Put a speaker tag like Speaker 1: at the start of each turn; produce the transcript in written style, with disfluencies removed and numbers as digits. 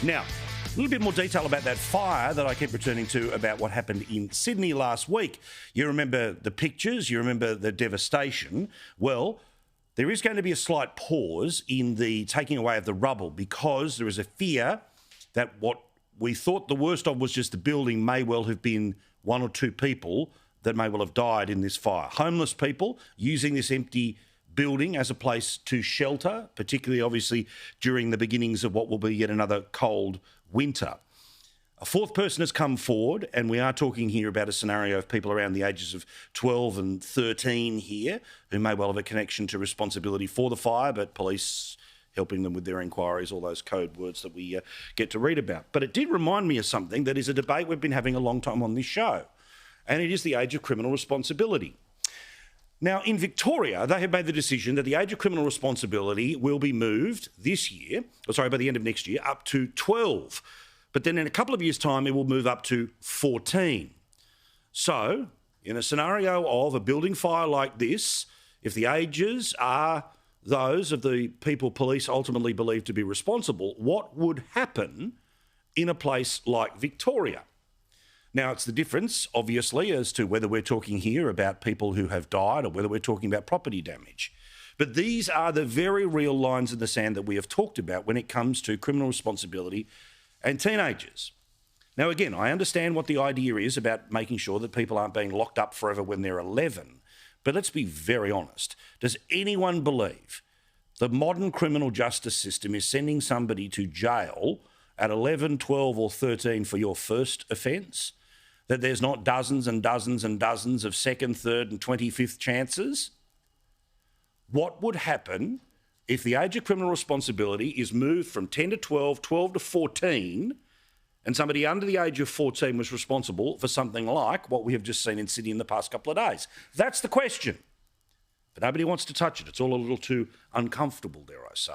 Speaker 1: Now, a little bit more detail about that fire that I keep returning to about what happened in Sydney last week. You remember the pictures, you remember the devastation. Well, there is going to be a slight pause in the taking away of the rubble because there is a fear that what we thought the worst of was just the building may well have been one or two people that may well have died in this fire. Homeless people using this empty building as a place to shelter, particularly obviously during the beginnings of what will be yet another cold winter. A fourth person has come forward, and we are talking here about a scenario of people around the ages of 12 and 13 here who may well have a connection to responsibility for the fire, but police helping them with their inquiries, all those code words that we get to read about. But it did remind me of something that is a debate we've been having a long time on this show, and it is the age of criminal responsibility. Now, in Victoria, they have made the decision that the age of criminal responsibility will be moved this year, by the end of next year, up to 12. But then in a couple of years' time, it will move up to 14. So, in a scenario of a building fire like this, if the ages are those of the people police ultimately believe to be responsible, what would happen in a place like Victoria? Now, it's the difference, obviously, as to whether we're talking here about people who have died or whether we're talking about property damage. But these are the very real lines in the sand that we have talked about when it comes to criminal responsibility and teenagers. Now, again, I understand what the idea is about making sure that people aren't being locked up forever when they're 11. But let's be very honest. Does anyone believe the modern criminal justice system is sending somebody to jail at 11, 12 or 13 for your first offence? That there's not dozens and dozens and dozens of second, third and 25th chances? What would happen if the age of criminal responsibility is moved from 10 to 12, 12 to 14, and somebody under the age of 14 was responsible for something like what we have just seen in Sydney in the past couple of days? That's the question. But nobody wants to touch it. It's all a little too uncomfortable, dare I say.